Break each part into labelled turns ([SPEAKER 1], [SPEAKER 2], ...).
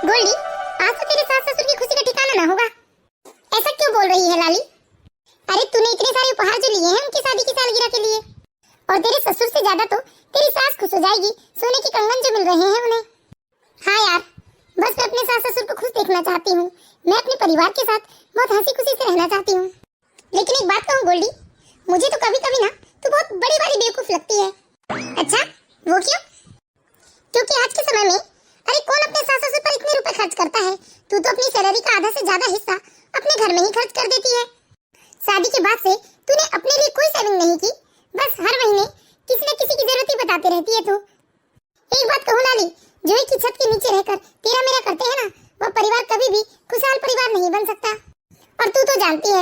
[SPEAKER 1] गोल्डी, आज तो तेरे सास ससुर की खुशी का ठिकाना ना होगा। ऐसा क्यों बोल रही है लाली? अरे तूने इतने सारे उपहार जो लिए हैं उनकी शादी की सालगिरह के लिए, और तेरे ससुर से ज्यादा तो तेरी सास खुश हो जाएगी सोने के कंगन जो मिल रहे हैं उन्हें। हाँ यार, बस मैं अपने सास ससुर को खुश देखना चाहती हूँ। मैं अपने परिवार के साथ बहुत हंसी खुशी से रहना चाहती हूँ। लेकिन एक बात कहूँ गोल्डी, मुझे तो कभी कभी ना तू बहुत बड़ी वाली बेवकूफ लगती है। अच्छा, वो क्यों? क्योंकि आज के समय में अरे कौन अपने सास ससुर पर इतने रुपए खर्च करता है? तू तो अपनी सैलरी का आधा से ज्यादा हिस्सा अपने घर में ही खर्च कर देती है। शादी के बाद से तूने अपने लिए कोई सेविंग नहीं की, बस हर महीने किसी न किसी की जरूरत ही बताते रहती है तू। एक बात कहूँ लाली, जो एक ही छत के नीचे रहकर तेरा मेरा करते हैं ना, वह परिवार कभी भी खुशहाल परिवार नहीं बन सकता। और तू तो जानती है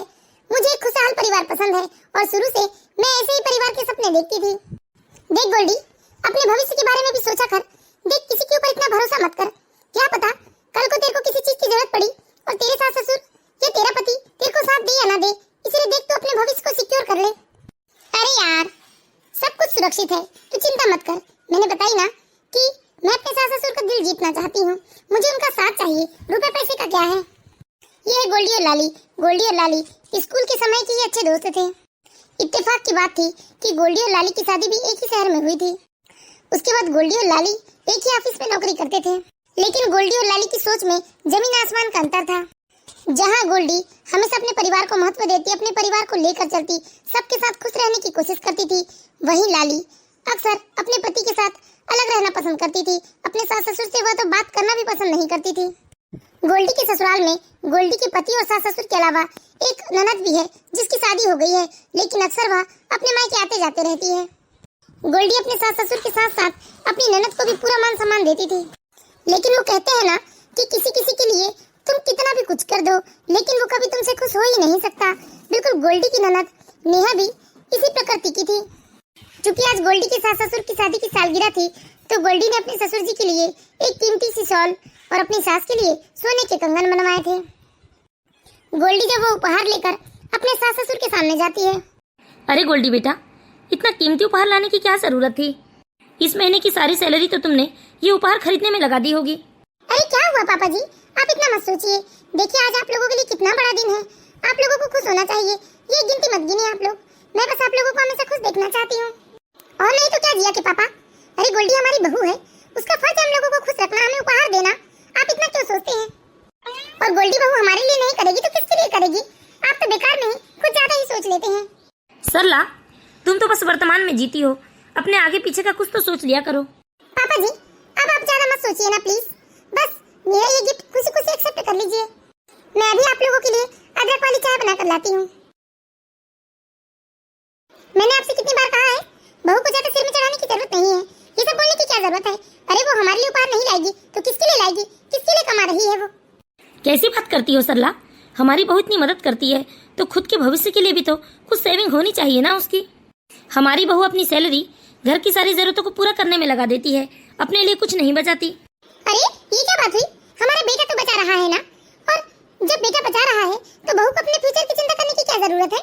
[SPEAKER 1] मुझे एक खुशहाल परिवार पसंद है, और शुरू से मैं ऐसे ही परिवार के सपने देखती थी। देख गोल्डी, अपने भविष्य के बारे में भी सोचा कर। देख, किसी के ऊपर इतना भरोसा मत कर। क्या पता कल को तेरे को किसी चीज की जरूरत पड़ी और तेरे सास ससुर या तेरा पति तेरे को साथ दे या ना दे, इसलिए देख तू अपने भविष्य को सिक्योर कर ले। अरे यार, सब कुछ सुरक्षित है, तू चिंता मत कर। मैंने बताई ना कि मैं अपने सास ससुर का दिल जीतना चाहती हूँ, मुझे उनका साथ चाहिए, रुपए पैसे का क्या है। ये है गोल्डी और लाली। गोल्डी और लाली स्कूल के समय के ही अच्छे दोस्त थे। इत्तेफाक की बात थी कि गोल्डी और लाली की शादी भी एक ही शहर में हुई थी। उसके बाद गोल्डी और लाली एक ही ऑफिस में नौकरी करते थे, लेकिन गोल्डी और लाली की सोच में जमीन आसमान का अंतर था। जहां गोल्डी हमेशा अपने परिवार को महत्व देती, अपने परिवार को लेकर चलती, सबके साथ खुश रहने की कोशिश करती थी, वहीं लाली अक्सर अपने पति के साथ अलग रहना पसंद करती थी। अपने सास ससुर से वह तो बात करना भी पसंद नहीं करती थी। गोल्डी के ससुराल में गोल्डी के पति और सास ससुर के अलावा एक ननद भी है जिसकी शादी हो गई है, लेकिन अक्सर वह अपने मायके आते जाते रहती है। गोल्डी अपने सास ससुर के साथ साथ अपनी ननद को भी पूरा मान सम्मान देती थी, लेकिन वो कहते हैं ना कि किसी किसी के लिए तुम कितना भी कुछ कर दो, लेकिन वो कभी तुमसे खुश हो ही नहीं सकता। बिल्कुल गोल्डी की ननद नेहा भी इसी प्रकृति की थी। चूंकि आज गोल्डी के सास ससुर की शादी की सालगिरह थी, तो गोल्डी ने अपने ससुर जी के लिए एक कीमती सी शॉल और अपनी सास के लिए सोने के कंगन बनवाए थे। गोल्डी जब वो उपहार लेकर अपने सास ससुर के सामने जाती है।
[SPEAKER 2] अरे गोल्डी बेटा, इतना कीमती उपहार लाने की क्या जरूरत थी? इस महीने की सारी सैलरी तो तुमने ये उपहार खरीदने में लगा दी होगी।
[SPEAKER 1] अरे क्या हुआ पापा जी, आप इतना मत सोचिए। देखिए, आज आप लोगों के लिए कितना बड़ा दिन है, आप लोगों को खुश होना चाहिए। ये गिनती मत गिनिए आप लोग, मैं बस आप लोगों को हमेशा खुश देखना चाहती हूँ। और नहीं तो क्या जिया के पापा, अरे गोल्डी हमारी बहू है, उसका फर्ज है हम लोगों को खुश रखना, हमें उपहार देना। आप इतना क्यों सोचते हैं? और गोल्डी बहू हमारे लिए नहीं करेगी तो किसके लिए करेगी? आप तो बेकार में ही कुछ ज्यादा ही सोच लेते हैं।
[SPEAKER 2] सरला, तुम तो बस वर्तमान में जीती हो, अपने आगे पीछे का कुछ तो सोच लिया करो।
[SPEAKER 1] पापा जी, अब आप ज्यादा मत सोचिए ना प्लीज, बस मेरा ये गिफ्ट खुशी खुशी एक्सेप्ट कर लीजिए। मैं अभी आप लोगों के लिए अदरक वाली चाय बना कर लाती हूँ। मैंने आपसे कितनी बार कहा है, बहू को ज्यादा सिर में चढ़ाने की जरूरत नहीं है, ये सब बोलने की क्या जरूरत है? अरे वो हमारे लिए उपहार नहीं लाएगी तो किसके लिए लाएगी? किसके लिए कमा रही है वो?
[SPEAKER 2] कैसी बात करती हो सरला? हमारी बहू इतनी मदद करती है तो खुद के भविष्य के लिए भी तो कुछ सेविंग होनी चाहिए ना उसकी। हमारी बहू अपनी सैलरी घर की सारी जरूरतों को पूरा करने में लगा देती है, अपने लिए कुछ नहीं बचाती।
[SPEAKER 1] अरे ये क्या बात हुई? हमारा बेटा तो बचा रहा है ना, और जब बेटा बचा रहा है तो बहू को अपने फ्यूचर की चिंता करने की क्या जरूरत है?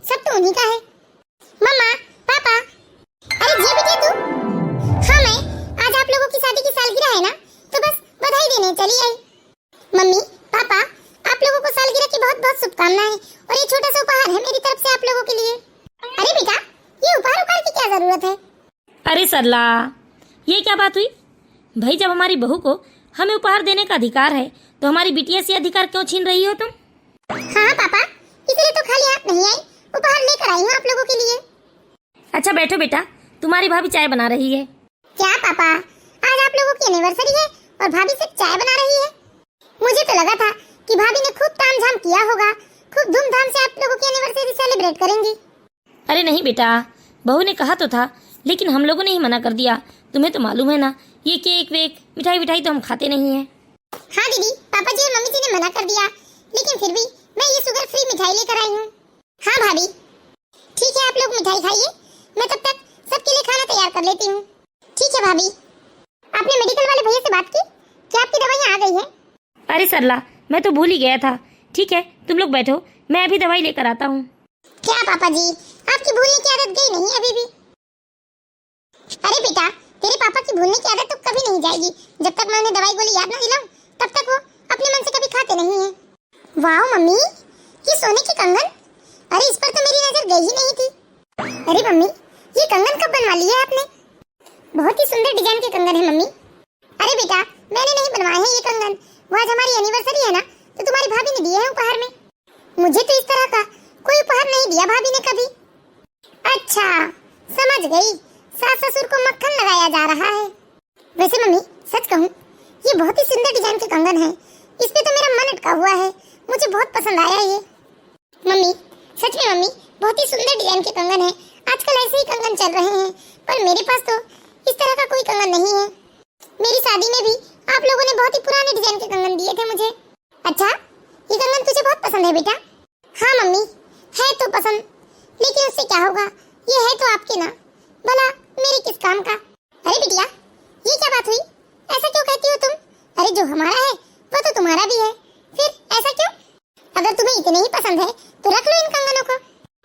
[SPEAKER 1] सब तो उन्हीं का है। मम्मा, पापा, अरे जी बेटे तू? हाँ, मैं आज आप लोगों की शादी की सालगिरह है ना, तो बस बधाई देने चली आई। मम्मी, पापा, आप लोगों को सालगिरह की बहुत बहुत शुभकामनाएं, और ये छोटा सा उपहार है मेरी तरफ से आप लोगों के लिए। अरे बेटा, ये उपहार की क्या जरूरत है?
[SPEAKER 2] अरे सरला, ये क्या बात हुई? भाई, जब हमारी बहू को हमें उपहार देने का अधिकार है तो हमारी बिटिया से अधिकार क्यों छीन रही हो तुम?
[SPEAKER 1] हाँ पापा, इसलिए तो खाली हाथ नहीं आई, उपहार लेकर आई हूँ आप लोगों के लिए।
[SPEAKER 2] अच्छा बैठो बेटा, तुम्हारी भाभी चाय बना रही है।
[SPEAKER 1] क्या पापा, आज आप लोगों की एनिवर्सरी है और भाभी सिर्फ चाय बना रही है? मुझे तो लगा था कि भाभी ने खूब तामझाम किया होगा, खूब धूमधाम से आप लोगों की एनिवर्सरी सेलिब्रेट करेंगी।
[SPEAKER 2] अरे नहीं बेटा, बहू ने कहा तो था, लेकिन हम लोगों ने ही मना कर दिया। तुम्हें तो मालूम है ना, ये केक वेक मिठाई विठाई तो हम खाते नहीं हैं।
[SPEAKER 1] हाँ दीदी, पापा जी और मम्मी जी ने मना कर दिया, लेकिन फिर भी मैं ये शुगर फ्री मिठाई लेकर आई हूँ। हाँ भाभी, ठीक है, आप लोग मिठाई खाइए, मैं तब तक सबके लिए खाना तैयार कर लेती हूँ। ठीक है भाभी। आपने मेडिकल वाले भैया से बात की? क्या आपकी दवाइयाँ आ गई है?
[SPEAKER 2] अरे सरला, मैं तो भूल ही गया था। ठीक है, तुम लोग बैठो, मैं अभी दवाई लेकर आता हूँ।
[SPEAKER 1] क्या पापा जी, आपकी भूलने की आदत गई नहीं अभी भी? अरे बेटा, तेरे पापा की भूलने की आदत तो कभी नहीं जाएगी। जब तक मैं उन्हें दवाई गोली याद ना दिलाऊं, तब तक वाह मम्मी, ये सोने की कंगन, अरे इस पर तो मेरी नजर गई ही नहीं थी। अरे मम्मी, ये कंगन कब बनवा लिया है आपने? बहुत ही सुंदर डिजाइन के कंगन है मम्मी। अरे बेटा, मैंने नहीं बनवाए हैं ये कंगन, वो आज हमारी एनिवर्सरी है ना, तो तुम्हारी भाभी ने दिए हैं उपहार में। मुझे तो इस तरह का कोई उपहार नहीं दिया भाभी ने कभी। अच्छा, समझ गई, सास ससुर को मक्खन लगाया जा रहा है। वैसे मम्मी सच कहूँ, ये बहुत ही सुंदर डिजाइन के कंगन है, इस पे तो मेरा मन अटका हुआ है, मुझे बहुत पसंद आया ये। मम्मी सच में मम्मी, बहुत ही सुंदर डिजाइन के कंगन है। आजकल ऐसे ही कंगन चल रहे हैं, पर मेरे पास तो इस तरह का कोई कंगन नहीं है। मेरी शादी में भी आप लोगों ने बहुत ही पुराने डिजाइन के कंगन दिए थे मुझे। अच्छा, ये कंगन तुझे बहुत पसंद है बेटा? हाँ मम्मी, है तो पसंद, लेकिन उससे क्या होगा, ये है तो आपके ना, भला मेरे किस काम का। अरे बिटिया, ये क्या बात हुई, ऐसा क्यों कहती हो तुम? अरे जो हमारा है वो तो तुम्हारा भी है, फिर ऐसा क्यों? अगर तुम्हें इतने ही पसंद है तो रख लो इन कंगनों को।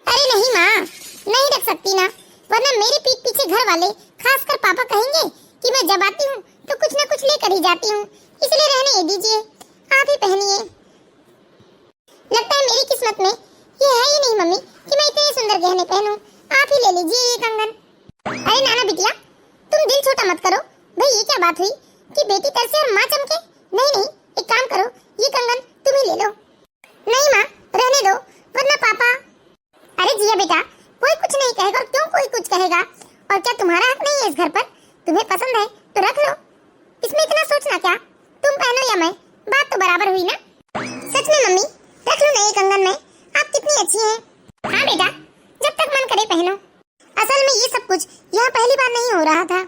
[SPEAKER 1] अरे नहीं माँ, नहीं रख सकती ना, वरना मेरे पीठ पीछे घर वाले, खासकर पापा कहेंगे कि मैं जब आती हूँ तो कुछ न कुछ लेकर ही जाती हूँ, इसलिए रहने ये दीजिए, आप ही पहनिए। लगता है मेरी किस्मत में ये है ही नहीं मम्मी कि मैं इतने सुंदर गहने पहनूं, आप ही ले लीजिए ये कंगन। अरे नाना बिटिया, तुम दिल छोटा मत करो भाई, ये क्या बात हुई कि बेटी तरसे और माँ चमके? नहीं नहीं, एक काम करो, ये कंगन तुम ही ले लो। नहीं माँ, रहने दो, वरना पापा। अरे जिया बेटा, कोई कुछ नहीं कहेगा, क्यों कोई कुछ कहेगा? और क्या तुम्हारा हक नहीं है इस घर पर? तुम्हें पसंद है तो रख लो, इसमें इतना सोचना क्या, तुम पहनो या मैं, बात तो बराबर हुई ना। सच में मम्मी, रख लो ना ये कंगन में, आप कितनी अच्छी हैं। हाँ बेटा, जब तक मन करे पहनो। असल में ये सब कुछ यहाँ पहली बार नहीं हो रहा था।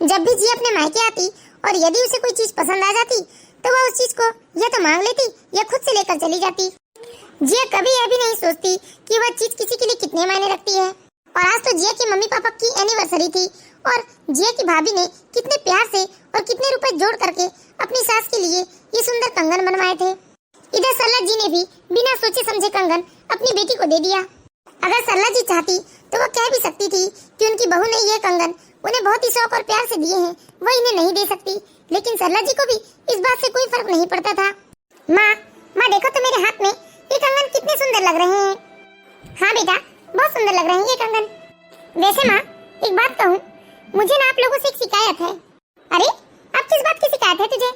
[SPEAKER 1] जब भी जी अपने मायके आती और यदि उसे कोई चीज पसंद आ जाती तो वह उस चीज को या तो मांग लेती या खुद से लेकर चली जाती। जिया कभी यह भी नहीं सोचती कि वह चीज किसी के लिए कितने मायने रखती है। और आज तो जिया की मम्मी पापा की एनिवर्सरी थी और जिया की भाभी ने कितने प्यार से और कितने रुपए जोड़ करके अपनी सास के लिए ये सुंदर कंगन बनवाए थे। इधर सरला जी ने भी बिना सोचे समझे कंगन अपनी बेटी को दे दिया। अगर सरला जी चाहती तो वो कह भी सकती थी कि उनकी बहू ने ये कंगन उन्हें बहुत ही शौक और प्यार से दिए हैं, वो इन्हें नहीं दे सकती, लेकिन सरला जी को भी इस बात से कोई फर्क नहीं पड़ता था। माँ देखो तो मेरे हाथ में ये कंगन कितने सुंदर लग रहे हैं। हाँ बेटा, बहुत सुंदर लग रहे हैं ये कंगन। वैसे माँ एक बात कहूँ, मुझे ना आप लोगों से एक शिकायत है। अरे अब किस बात की शिकायत है तुझे?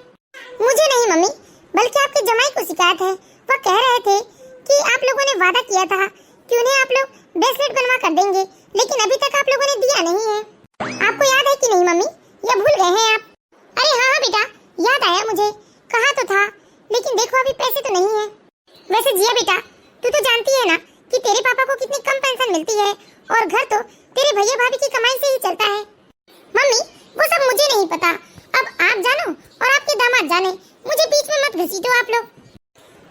[SPEAKER 1] मुझे नहीं मम्मी, बल्कि आपके जमाई को शिकायत है। वह कह रहे थे कि आप लोगों ने वादा किया था कि उन्हें आप लोग ब्रेसलेट बनवा कर देंगे, लेकिन अभी तक आप लोगों ने दिया नहीं है। आपको याद है कि नहीं मम्मी, या भूल गए हैं आप? अरे हाँ बेटा, याद आया मुझे, कहा तो था, लेकिन देखो अभी पैसे तो नहीं है। वैसे जिया बेटा, तू तो जानती है ना कि तेरे पापा को कितनी कम पेंशन मिलती है और घर तो तेरे भैया भाभी की कमाई से ही चलता है। मम्मी वो सब मुझे नहीं पता, अब आप जानो और आपके दामाद जाने, मुझे बीच में मत घसीटो आप लोग।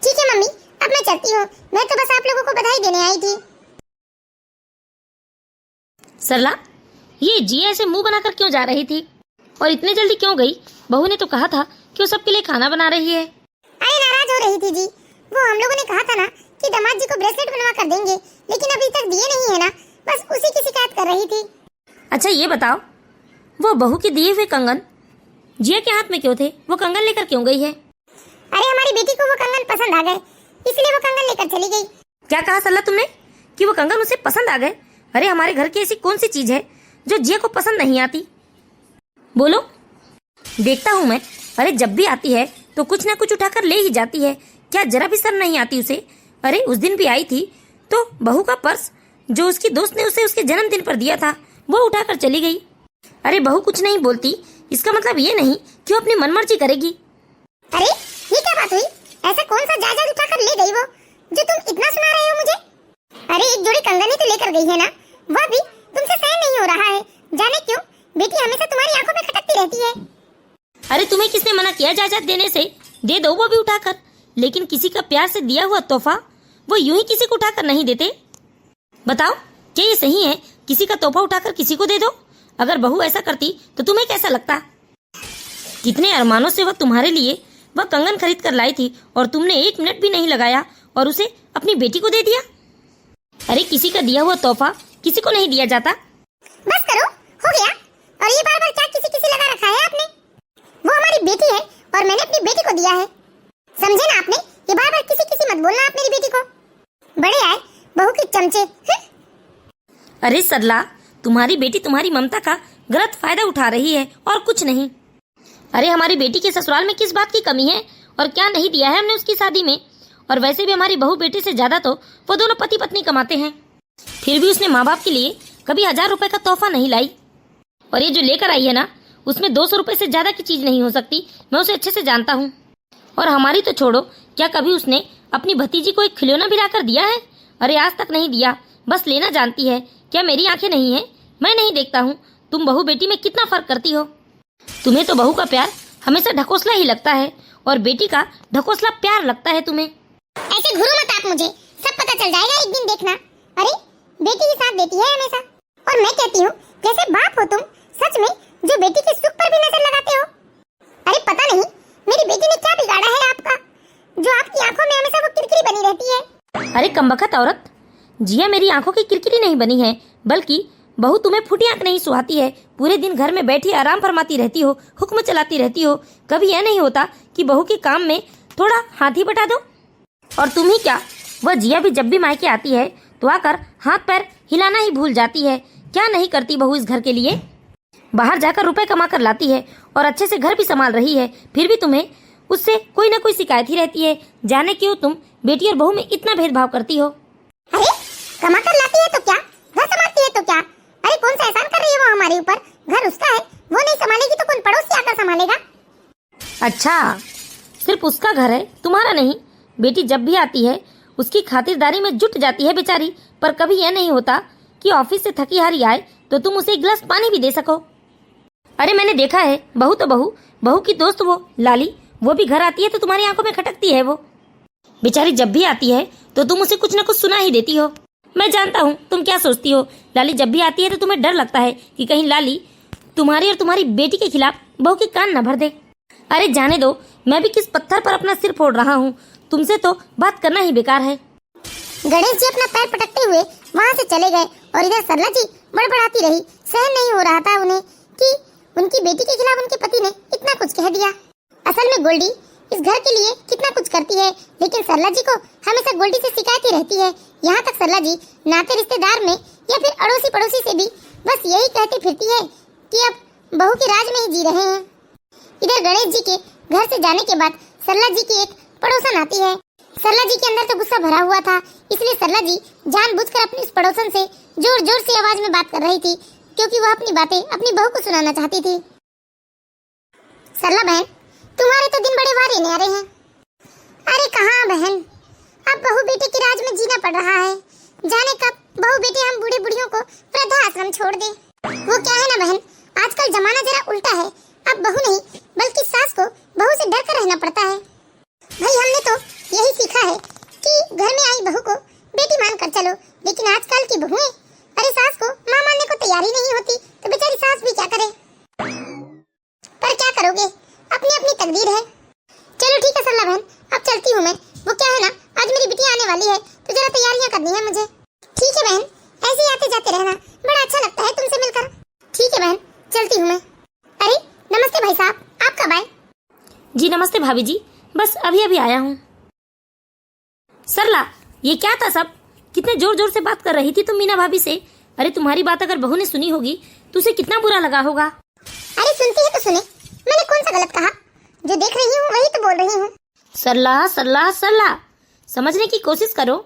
[SPEAKER 1] ठीक है मम्मी, अब मैं चलती हूँ, मैं तो बस आप लोगों को बधाई देने आई थी।
[SPEAKER 2] सरला, ये जिया ऐसे मुंह बनाकर क्यों जा रही थी और इतने जल्दी क्यों गई? बहू ने तो कहा था कि वो सबके लिए खाना बना रही है।
[SPEAKER 1] अरे नाराज हो रही थी जी, वो हम लोगों ने कहा था ना कि दामाद जी को ब्रेसलेट बनवा कर देंगे, लेकिन अभी तक दिए नहीं है ना, बस उसी की शिकायत कर रही थी।
[SPEAKER 2] अच्छा ये बताओ, वो बहू के दिए हुए कंगन जिया के हाथ में क्यों थे? वो कंगन लेकर क्यों गई है?
[SPEAKER 1] अरे हमारी बेटी को वो कंगन पसंद आ गए, इसलिए वो कंगन लेकर चली गई।
[SPEAKER 2] क्या कहा सरला तुमने कि वो कंगन उसे पसंद आ गए? अरे हमारे घर की ऐसी कौन सी चीज है जो जिया को पसंद नहीं आती? बोलो, देखता हूँ मैं। अरे जब भी आती है तो कुछ ना कुछ उठाकर ले ही जाती है, क्या जरा भी शर्म नहीं आती उसे? अरे उस दिन भी आई थी तो बहू का पर्स जो उसकी दोस्त ने उसे उसके जन्मदिन पर दिया था वो उठाकर चली गई। अरे बहू कुछ नहीं बोलती, इसका मतलब ये नहीं कि वो अपनी मनमर्जी करेगी।
[SPEAKER 1] अरे ये क्या बात हुई, ऐसा कौन सा जायदाद उठाकर ले गई वो जो तुम इतना सुना रहे हो मुझे? अरे एक जोड़ी कंगन ही तो लेकर गई है ना, वह भी तुमसे सहन नहीं हो रहा है, जाने क्यों बेटी हमेशा तुम्हारी आंखों में खटकती रहती है।
[SPEAKER 2] अरे तुम्हें किसने मना किया जायदाद देने से? दे दो वो भी उठाकर, लेकिन किसी का प्यार से दिया हुआ तोहफा वो यूं ही किसी को उठाकर नहीं देते। बताओ क्या ये सही है? किसी का तोहफा उठाकर किसी को दे दो। अगर बहू ऐसा करती तो तुम्हें कैसा लगता? कितने अरमानों से वह तुम्हारे लिए वह कंगन खरीद कर लाई थी और तुमने 1 मिनट भी नहीं लगाया और उसे अपनी बेटी को दे दिया। अरे किसी का दिया हुआ तोहफा किसी को नहीं दिया जाता।
[SPEAKER 1] बस करो, हो गया। और ये बार बार क्या किसी किसी लगा रखा है आपने? वो हमारी बेटी है और मैंने अपनी बेटी को दिया है, समझे ना आपने? ये बार बार किसी किसी मत बोलना आप मेरी बेटी को। बड़े आए बहू के चमचे।
[SPEAKER 2] अरे सरला, तुम्हारी बेटी तुम्हारी ममता का गलत फायदा उठा रही है और कुछ नहीं। अरे हमारी बेटी के ससुराल में किस बात की कमी है और क्या नहीं दिया है हमने उसकी शादी में। और वैसे भी हमारी बहू बेटे से ज्यादा तो वो दोनों पति पत्नी कमाते हैं। फिर भी उसने माँ बाप के लिए कभी 1000 रुपए का तोहफा नहीं लाई। और ये जो लेकर आई है ना, उसमें 200 रुपए से ज्यादा की चीज नहीं हो सकती। मैं उसे अच्छे से जानता हूँ। और हमारी तो छोड़ो, क्या कभी उसने अपनी भतीजी को एक खिलौना भी लाकर दिया है? अरे आज तक नहीं दिया, बस लेना जानती है। क्या मेरी आंखें नहीं है? मैं नहीं देखता हूँ तुम बहू बेटी में कितना फर्क करती हो। तुम्हें तो बहू का प्यार हमेशा ढकोसला ही लगता है और बेटी का ढकोसला प्यार लगता है तुम्हें।
[SPEAKER 1] ऐसे घुरो मत आप मुझे, सब पता चल जाएगा एक दिन देखना। अरे बेटी ही साथ देती है हमेशा। और मैं कहती हूँ जैसे बाप हो तुम, सच में जो बेटी के सुख पर भी नजर लगाते हो। अरे पता नहीं मेरी बेटी ने क्या बिगाड़ा है आपका, जो आपकी आंखों में हमेशा वो किरकिरी बनी रहती है।
[SPEAKER 2] अरे कमबख्त औरत, जिया मेरी आंखों की किरकिरी नहीं बनी है, बल्कि बहू तुम्हें फूटी आंख नहीं सुहाती है। पूरे दिन घर में बैठी आराम फरमाती रहती हो, हुक्म चलाती रहती हो। कभी यह नहीं होता कि बहू के काम में थोड़ा हाथ ही बटा दो। और तुम ही क्या, वह जिया भी जब भी मायके आती है तो आकर हाथ पैर हिलाना ही भूल जाती है। क्या नहीं करती बहू इस घर के लिए। बाहर जाकर रुपए कमा कर लाती है और अच्छे से घर भी संभाल रही है, फिर भी तुम्हें उससे कोई ना कोई शिकायत ही रहती है। जाने क्यों तुम बेटी और बहू में इतना भेदभाव करती हो।
[SPEAKER 1] अरे कमा कर लाती है तो क्या, घर संभालती है तो क्या। अरे कौन सा एहसान कर रही है वो हमारे ऊपर। घर उसका है, वो नहीं संभालेगी तो कौन पड़ोसी आकर संभालेगा।
[SPEAKER 2] अच्छा, सिर्फ उसका घर है, तुम्हारा नहीं। बेटी जब भी आती है उसकी खातिरदारी में जुट जाती है बेचारी। पर कभी यह नहीं होता कि ऑफिस से थकी हारी आए तो तुम उसे एक गिलास पानी भी दे सको। अरे मैंने देखा है, बहू तो बहू की दोस्त वो लाली, वो भी घर आती है तो तुम्हारी आंखों में खटकती है। वो बेचारी जब भी आती है तो तुम उसे कुछ न कुछ सुना ही देती हो। मैं जानता हूँ तुम क्या सोचती हो। लाली जब भी आती है तो तुम्हें डर लगता है कि कहीं लाली तुम्हारी और तुम्हारी बेटी के खिलाफ बहू के कान न भर दे। अरे जाने दो, मैं भी किस पत्थर पर अपना सिर फोड़ रहा हूँ। तुमसे तो बात करना ही बेकार है।
[SPEAKER 1] गणेश जी अपना पैर पटकते हुए वहाँ से चले गए और इधर सरला जी बड़बड़ाती रही। सहन नहीं हो रहा था उन्हें कि उनकी बेटी के खिलाफ उनके पति ने इतना कुछ कह दिया। असल में गोल्डी इस घर के लिए कितना कुछ करती है, लेकिन सरला जी को हमेशा गोल्डी से शिकायत ही रहती है। यहाँ तक सरला जी नाते रिश्तेदार में या फिर अड़ोसी पड़ोसी से भी बस यही कहती फिरती है कि अब बहू के राज में ही जी रहे हैं। इधर गणेश जी के घर से जाने के बाद सरला जी की एक पड़ोसन आती है। सरला जी के अंदर तो गुस्सा भरा हुआ था, इसलिए सरला जी जानबूझकर अपनी इस पड़ोसन से जोर जोर से आवाज में बात कर रही थी, क्योंकि वह अपनी बातें अपनी बहू को सुनाना चाहती थी। सरला बहन, तुम्हारे तो दिन बड़े वारे न्यारे हैं। अरे कहाँ बहन, अब बहू बेटे के राज में जीना पड़ रहा है। जाने कब बहू बेटे हम बूढ़े बुढ़ियों को वृद्धाश्रम छोड़ दे। वो क्या है ना बहन, आजकल जमाना जरा उल्टा है। अब बहू नहीं बल्कि सास को बहू से डर कर रहना पड़ता है। भाई हमने तो यही सीखा है कि घर में आई बहू को बेटी मानकर चलो, लेकिन आजकल की बहुएं अरे सास को मां मानने को तैयार ही नहीं होती, तो बेचारी सास भी क्या करे। पर क्या करोगे, अपनी अपनी तकदीर है। चलो ठीक है सरला बहन, अब चलती हूँ मैं। वो क्या है ना, आज मेरी बिटिया आने वाली है तो जरा तैयारियां करनी है मुझे। ठीक है बहन, ऐसे ही आते जाते रहना, बड़ा अच्छा लगता है तुमसे मिलकर। ठीक है बहन, चलती हूँ मैं। अरे नमस्ते भाई साहब, आप कब आए?
[SPEAKER 2] जी नमस्ते भाभी जी, बस अभी अभी आया हूँ। सरला, ये क्या था सब? कितने जोर जोर से बात कर रही थी तुम मीना भाभी से। अरे तुम्हारी बात अगर बहू ने सुनी होगी तो उसे कितना बुरा लगा होगा।
[SPEAKER 1] अरे सुनती है तो सुने, मैंने कौन सा गलत कहा? जो देख रही हूँ वही तो बोल रही हूँ।
[SPEAKER 2] सरला सरला सरला, समझने की कोशिश करो।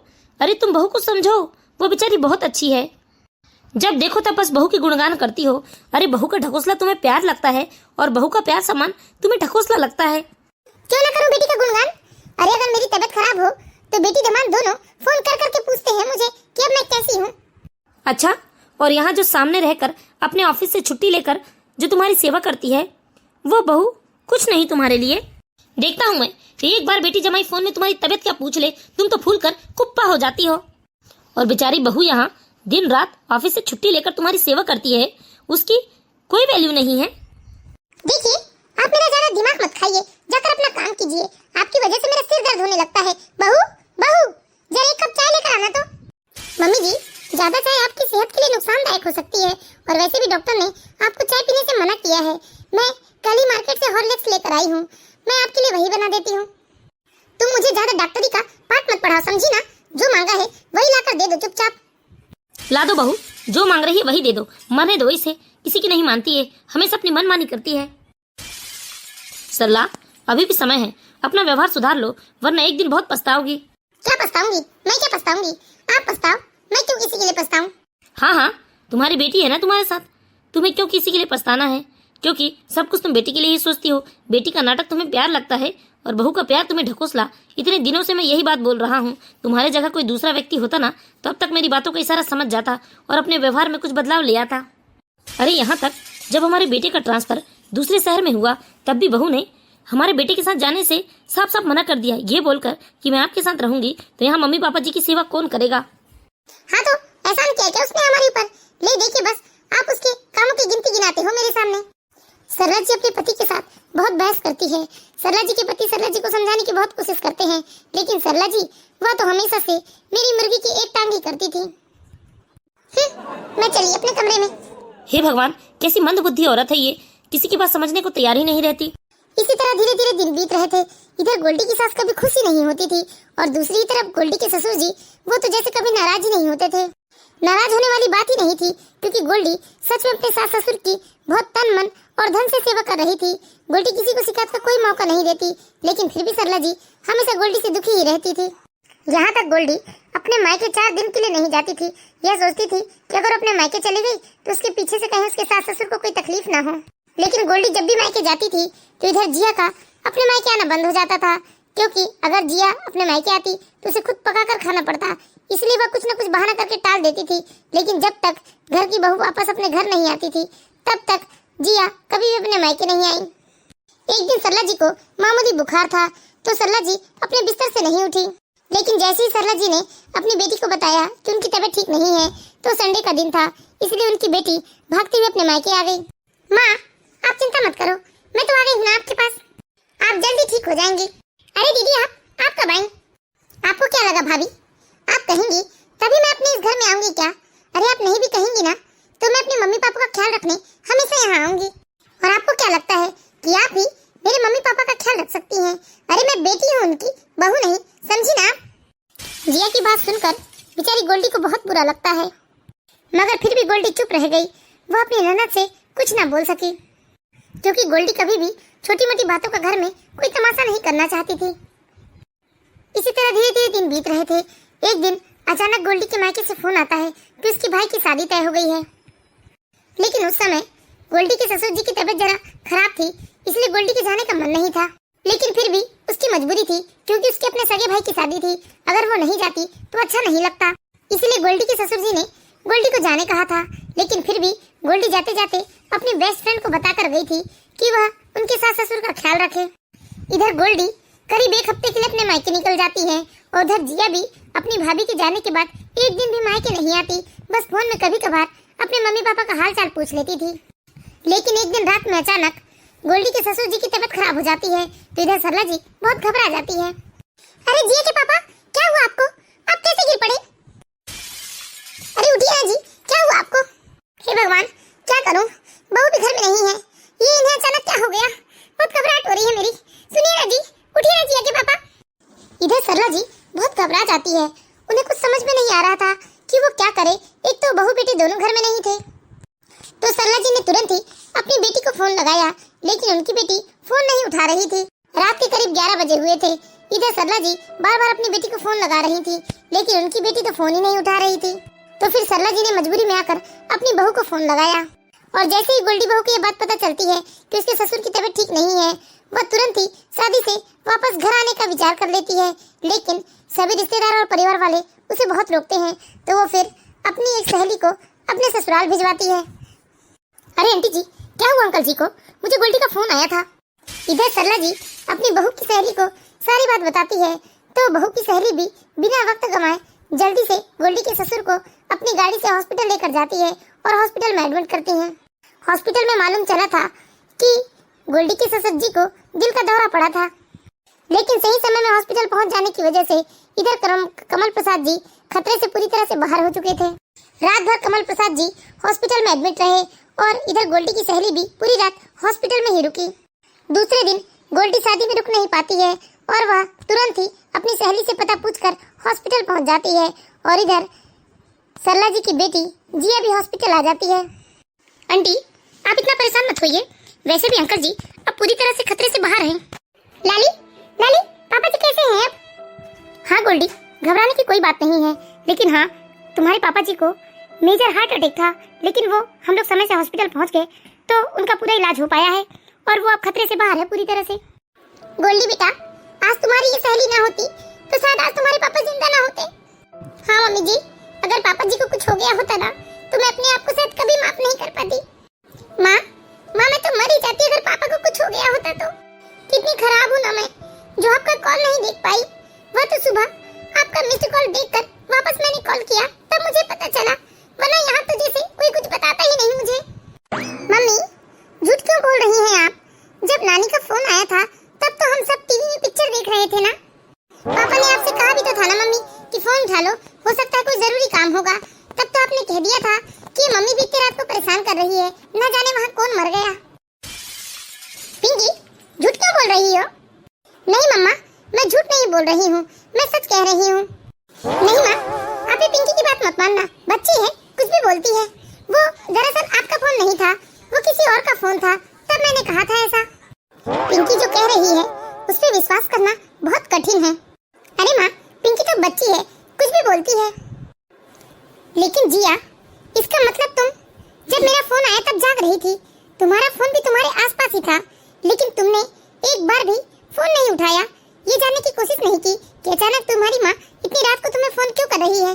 [SPEAKER 2] अरे तुम बहू को समझो, वो बेचारी बहुत अच्छी है। जब देखो तब बस बहू की गुणगान करती हो। अरे बहू का ढकोसला तुम्हें प्यार लगता है और बहू का प्यार समान तुम्हें ढकोसला लगता है।
[SPEAKER 1] क्यों ना करूं बेटी का गुणगान? अरे अगर मेरी तबीयत खराब हो तो बेटी दमाद दोनों फोन कर करके पूछते हैं मुझे कि अब मैं कैसी हूँ।
[SPEAKER 2] अच्छा, और यहाँ जो सामने रहकर अपने ऑफिस से छुट्टी लेकर जो तुम्हारी सेवा करती है वो बहू कुछ नहीं तुम्हारे लिए। देखता हूँ मैं, एक बार बेटी जमाई फोन में तुम्हारी तबीयत क्या पूछ ले, तुम तो फूल कर कुप्पा हो जाती हो। और बेचारी बहू यहाँ दिन रात ऑफिस से छुट्टी लेकर तुम्हारी सेवा करती है, उसकी कोई वैल्यू नहीं है।
[SPEAKER 1] देखिए, आप मेरा ज्यादा दिमाग मत खाइए, जाकर अपना काम कीजिए। आपकी वजह से मेरा सिर दर्द होने लगता है। बहू बहू, जरा एक कप चाय लेकर आना तो। मम्मी जी, ज्यादा चाय आपकी सेहत के लिए नुकसानदायक हो सकती है, और वैसे भी डॉक्टर ने आपको चाय पीने से मना किया है। मैं कल ही मार्केट से हॉर्लिक्स लेकर आई हूँ, मैं आपके लिए वही बना देती हूँ। तुम मुझे ज्यादा डॉक्टरी का पाठ मत पढ़ाओ, समझी ना? जो मांगा है वही लाकर दे दो चुपचाप।
[SPEAKER 2] ला दो बहू, जो मांग रही है वही दे दो, मरने दो इसे, किसी की नहीं मानती है, हमेशा अपनी मनमानी करती है। सरला, अभी भी समय है, अपना व्यवहार सुधार लो, वरना एक दिन बहुत पछताओगी।
[SPEAKER 1] क्या पछताऊंगी? मैं क्या पछताऊंगी? आप पछताओ, मैं क्यों किसी के लिए पछताऊं?
[SPEAKER 2] हाँ हाँ, तुम्हारी बेटी है ना तुम्हारे साथ, तुम्हें क्यों किसी के लिए पछताना है? क्योंकि सब कुछ तुम बेटी के लिए ही सोचती हो। बेटी का नाटक तुम्हें प्यार लगता है और बहू का प्यार तुम्हें ढकोसला। इतने दिनों से मैं यही बात बोल रहा हूँ, तुम्हारे जगह कोई दूसरा व्यक्ति होता ना तो अब तक मेरी बातों का इशारा समझ जाता और अपने व्यवहार में कुछ बदलाव ले आता। अरे यहाँ तक जब हमारे बेटे का ट्रांसफर दूसरे शहर में हुआ तब भी बहू ने हमारे बेटे के साथ जाने से साफ साफ मना कर दिया, ये बोलकर कि मैं आपके साथ रहूंगी तो यहाँ मम्मी पापा जी की सेवा कौन करेगा।
[SPEAKER 1] हाँ तो एहसान किया क्या उसने हमारे ऊपर? ले देखिए, बस आप उसके कामों की गिनती गिनाते हो मेरे सामने। सरला जी अपने पति के साथ बहुत बहस करती है। सरला जी के पति सरला जी को समझाने की बहुत कोशिश करते हैं, लेकिन सरला जी वह तो हमेशा से मेरी मुर्गी की एक टांग ही करती थी। मैं चली अपने कमरे में।
[SPEAKER 2] हे भगवान, कैसी मंदबुद्धि औरत है ये, किसी की बात समझने को तैयार ही नहीं रहती।
[SPEAKER 1] इसी तरह धीरे धीरे दिन बीत रहे थे। इधर गोल्डी की सास कभी खुशी नहीं होती थी और दूसरी तरफ गोल्डी के ससुर जी वो तो जैसे कभी नाराज ही नहीं होते थे। नाराज होने वाली बात ही नहीं थी, क्योंकि गोल्डी सच में अपने सास ससुर की बहुत तन मन और धन से सेवा कर रही थी। गोल्डी किसी को शिकायत का कोई मौका नहीं देती, लेकिन फिर भी सरला जी हमेशा गोल्डी से दुखी ही रहती थी। यहाँ तक गोल्डी अपने मायके 4 दिन के लिए नहीं जाती थी। यह सोचती थी कि अगर अपने मायके चली गई तो उसके पीछे से कहीं उसके सास ससुर को कोई तकलीफ ना हो। लेकिन गोल्डी जब भी मायके जाती थी तो इधर जिया का अपने मायके आना बंद हो जाता था, क्योंकि अगर जिया अपने मायके आती तो उसे खुद पकाकर खाना पड़ता, इसलिए वह कुछ न कुछ बहाना करके टाल देती थी। लेकिन जब तक घर की बहू वापस अपने घर नहीं आती थी तब तक जिया कभी भी अपने मायके नहीं आई। एक दिन सरला जी को मामूली बुखार था तो सरला जी अपने बिस्तर से नहीं उठी, लेकिन जैसे ही सरला जी ने अपनी बेटी को बताया कि उनकी तबीयत ठीक नहीं है तो संडे का दिन था, इसलिए उनकी बेटी भागती हुई अपने मायके आ गई। माँ, आप चिंता मत करो, मैं तो आ गई हूँ ना आपके पास, आप जल्दी ठीक हो जाएंगी। अरे दीदी, आप कब आई? आपको क्या लगा भाभी, आप कहेंगी तभी मैं अपने इस घर में आऊंगी क्या? अरे आप नहीं भी कहेंगी ना तो मैं अपने मम्मी पापा का ख्याल रखने हमेशा यहाँ आऊंगी। और आपको क्या लगता है कि आप ही मेरे मम्मी पापा का ख्याल रख सकती हैं? अरे मैं बेटी हूँ उनकी, बहू नहीं, समझी ना? जिया की बात सुनकर बेचारी गोल्डी को बहुत बुरा लगता है, मगर फिर भी गोल्डी चुप रह गई। वो अपनी ननद से कुछ न बोल सकी, क्योंकि गोल्डी कभी भी छोटी मोटी बातों का घर में कोई तमाशा नहीं करना चाहती थी। इसी तरह धीरे धीरे दिन बीत रहे थे। एक दिन अचानक गोल्डी के मायके से फोन आता है कि उसके भाई की शादी तय हो गई है। लेकिन उस समय गोल्डी के ससुर जी की तबीयत जरा खराब थी, इसलिए गोल्डी के जाने का मन नहीं था। लेकिन फिर भी उसकी मजबूरी थी, क्योंकि उसके अपने सगे भाई की शादी थी। अगर वो नहीं जाती तो अच्छा नहीं लगता, इसलिए गोल्डी के ससुर जी ने गोल्डी को जाने कहा था। लेकिन फिर भी गोल्डी जाते जाते अपनी बेस्ट फ्रेंड को बताकर गई थी कि वह उनके सास ससुर का ख्याल रखे। इधर गोल्डी करीब 1 हफ्ते के लिए अपने मायके निकल जाती है और उधर जिया भी अपनी भाभी के जाने के बाद एक दिन भी मायके नहीं आती, बस फोन में कभी कभार अपने मम्मी पापा का हाल चाल पूछ लेती थी। लेकिन एक दिन रात में अचानक गोल्डी के ससुर जी की तबीयत खराब हो जाती है तो इधर सरला जी बहुत घबरा जाती है। अरे जिया के पापा, क्या हुआ आपको? आप कैसे गिर पड़े? अरे उठिए ना जी, क्या हुआ आपको? हे भगवान, क्या करूं, बहू भी घर में नहीं है, ये इन्हें अचानक क्या हो गया? बहुत घबराहट हो रही है मेरी। सुनिए ना जी, उठिए ना जिया के पापा। इधर सरला जी बहुत घबरा जाती है। उन्हें कुछ समझ में नहीं आ रहा था कि वो क्या करे। एक तो बहू बेटी दोनों घर में नहीं थे, तो सरला जी ने तुरंत ही अपनी बेटी को फोन लगाया, लेकिन उनकी बेटी फोन नहीं उठा रही थी। रात के करीब 11 बजे हुए थे। इधर सरला जी बार बार अपनी बेटी को फोन लगा रही थी, लेकिन उनकी बेटी तो फोन ही नहीं उठा रही थी। तो फिर सरला जी ने मजबूरी में आकर अपनी बहू को फोन लगाया, और जैसे ही गोल्डी बहू को ये बात पता चलती है कि उसके ससुर की तबीयत ठीक नहीं है, वह तुरंत ही शादी से वापस घर आने का विचार कर लेती है। लेकिन सभी रिश्तेदार और परिवार वाले उसे बहुत रोकते हैं, तो वो फिर अपनी एक सहेली को अपने ससुराल भिजवाती है। अरे आंटी जी, क्या हुआ अंकल जी को? मुझे गोल्डी का फोन आया था। इधर सरला जी अपनी बहू की सहेली को सारी बात बताती है, तो बहू की सहेली भी बिना वक्त गंवाए जल्दी से गोल्डी के ससुर को अपनी गाड़ी से हॉस्पिटल लेकर जाती है और हॉस्पिटल में एडमिट करती है। हॉस्पिटल में मालूम चला था कि गोल्डी के ससुर जी को दिल का दौरा पड़ा था, लेकिन सही समय में हॉस्पिटल पहुंच जाने की वजह से इधर कमल प्रसाद जी खतरे से पूरी तरह से बाहर हो चुके थे। रात भर कमल प्रसाद जी हॉस्पिटल में एडमिट रहे और इधर गोल्डी की सहेली भी पूरी रात हॉस्पिटल में ही रुकी। दूसरे दिन गोल्डी शादी में रुक नहीं पाती है और वह तुरंत ही अपनी सहेली से पता पूछकर हॉस्पिटल पहुंच जाती है और इधर सरला जी की बेटी जिया भी हॉस्पिटल आ जाती है। आंटी, आप इतना परेशान मत होइए, वैसे भी अंकल जी अब पूरी तरह से खतरे से बाहर हैं। लाली, लाली, पापा जी कैसे हैं अब? हाँ गोल्डी, घबराने की कोई बात नहीं है, लेकिन हाँ, तुम्हारे पापा जी को मेजर हार्ट अटैक था, लेकिन वो हम लोग समय से हॉस्पिटल पहुंच गए तो उनका पूरा इलाज हो पाया है और वो अब खतरे से बाहर है पूरी तरह से। गोल्डी बेटा, आज तुम्हारी ये सहेली ना होती तो शायद आज तुम्हारे पापा जिंदा ना होते। हाँ मम्मी जी, अगर पापा जी को कुछ हो गया होता ना तो मैं अपने आप को शायद कभी माफ नहीं कर पाती। माँ, मैं तो मर ही जाती अगर पापा को कुछ हो गया होता तो। कितनी खराब हूँ ना मैं, जो आपका कॉल नहीं देख पाई। वह तो सुबह आपका मिस्ड कॉल देखकर वापस मैंने कॉल किया तब मुझे पता चला, वरना यहाँ तो जैसे कोई कुछ बताता ही नहीं मुझे। मम्मी, झूठ क्यों बोल रही हैं आप? जब नानी का फोन आया था तब तो हम सब टीवी में पिक्चर देख रहे थे ना। पापा ने आपसे कहा भी तो था ना मम्मी कि फोन उठा लो, हो सकता है कोई जरूरी काम होगा। तब तो आपने कह दिया था कि मम्मी बीती रात को परेशान कर रही है, न जाने वहाँ कौन मर गया। पिंकी, झूठ क्यों बोल रही हो? नहीं मम्मा, मैं झूठ नहीं बोल रही हूँ, मैं सच कह रही हूँ। नहीं माँ, आप ये पिंकी की बात मत मानना, बच्ची है, कुछ भी बोलती है। वो दरअसल आपका फोन नहीं था, वो किसी और का फोन था, तब मैंने कहा था ऐसा। पिंकी जो कह रही है उस पे विश्वास करना बहुत कठिन है। अरे माँ, पिंकी तो बच्ची है, कुछ भी बोलती है। लेकिन जिया, इसका मतलब तुम जब मेरा फोन आया तब जाग रही थी, तुम्हारा फोन भी तुम्हारे आसपास ही था, लेकिन तुमने एक बार भी फोन नहीं उठाया, ये जानने की कोशिश नहीं की कि अचानक तुम्हारी माँ इतनी रात को तुम्हें फोन क्यों कर रही है।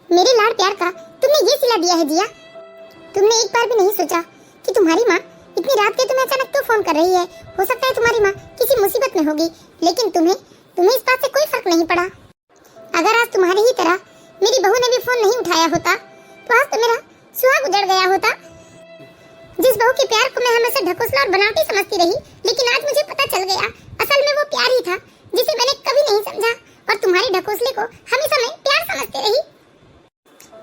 [SPEAKER 1] मेरे लाड़ प्यार का तुमने ये सिला दिया है जिया। तुमने एक बार भी नहीं सोचा कि तुम्हारी माँ इतनी रात के तुम्हें अचानक क्यों फोन कर रही है। हो सकता है तुम्हारी माँ किसी मुसीबत में होगी, लेकिन तुम्हें इस बात से कोई फर्क नहीं पड़ा। अगर आज तुम्हारी ही तरह मेरी बहू ने भी फोन नहीं उठाया होता तो आज तो मेरा सुहाग उजड़ गया होता। जिस बहू के प्यार को मैं हमेशा ढकोसला और बनावटी समझती रही, लेकिन आज मुझे पता चल गया असल में वो प्यार ही था जिसे मैंने कभी नहीं समझा, और तुम्हारे ढकोसले को हमेशा मैं प्यार समझती रही।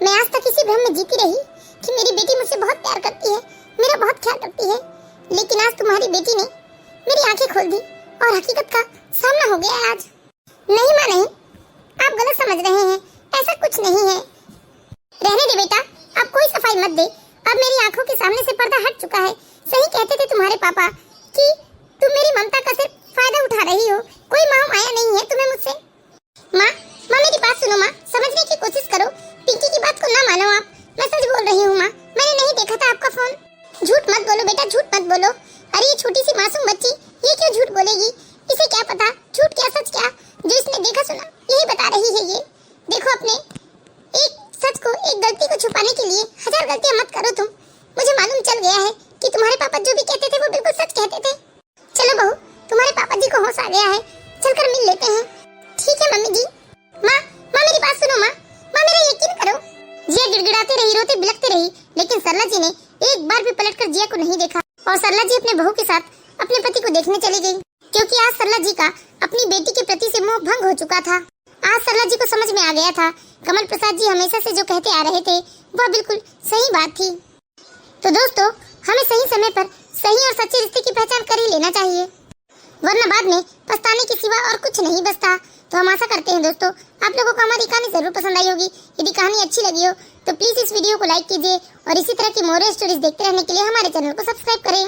[SPEAKER 1] मैं आज तक इसी भ्रम में जीती रही कि मेरी बेटी मुझसे बहुत प्यार करती है, मेरा बहुत ख्याल रखती है, लेकिन आज तुम्हारी बेटी ने मेरी आंखें खोल दी और हकीकत का सामना हो गया आज। नहीं माँ नहीं, आप गलत समझ रहे हैं, ऐसा कुछ नहीं है। रहने दे बेटा, आप कोई सफाई मत दे, अब मेरी आंखों के सामने से पर्दा हट चुका है। सही कहते थे तुम्हारे पापा कि तुम मेरी ममता का सिर्फ फायदा उठा रही हो, कोई मोह माया नहीं है तुम्हें मुझसे। माँ, मेरी बात सुनो माँ, समझने की कोशिश करो, पिंकी की बात को ना मानो आप, मैं सच बोल रही हूँ माँ, मैंने नहीं देखा था आपका फोन। झूठ मत बोलो बेटा, झूठ मत बोलो। अरे ये छोटी सी मासूम बच्ची ये क्यों झूठ बोलेगी? इसे क्या पता झूठ क्या सच क्या, जो इसने देखा सुना यही बता रही है ये। देखो, अपने एक सच को, एक गलती को छुपाने के लिए 1000 गलतियां मत करो तुम। मुझे मालूम चल गया है कि तुम्हारे पापा जो भी कहते थे वो बिल्कुल सच कहते थे। चलो बहू, तुम्हारे पापा जी को होश आ गया है, चलकर मिल लेते हैं। ठीक है मम्मी जी। माँ, मेरी बात सुनो माँ, मेरा यकीन करो। जिया गिड़गिड़ाती रही, रोती बिलखती रही, लेकिन सरला जी ने एक बार भी पलटकर जिया को नहीं देखा और सरला जी अपने बहू के साथ अपने पति को देखने चली गई, क्योंकि आज सरला जी का अपनी बेटी के प्रति से मोह भंग हो चुका था। आज सरला जी को समझ में आ गया था कमल प्रसाद जी हमेशा से जो कहते आ रहे थे वह बिल्कुल सही बात थी। तो दोस्तों, हमें सही समय पर सही और सच्चे रिश्ते की पहचान कर ही लेना चाहिए, वरना बाद में पछताने के सिवा और कुछ नहीं बचता। तो हम आशा करते हैं दोस्तों आप लोगों को हमारी कहानी जरूर पसंद आई होगी। यदि कहानी अच्छी लगी हो तो प्लीज इस वीडियो को लाइक कीजिए और इसी तरह की मोरल स्टोरीज देखते रहने के लिए हमारे चैनल को सब्सक्राइब करें।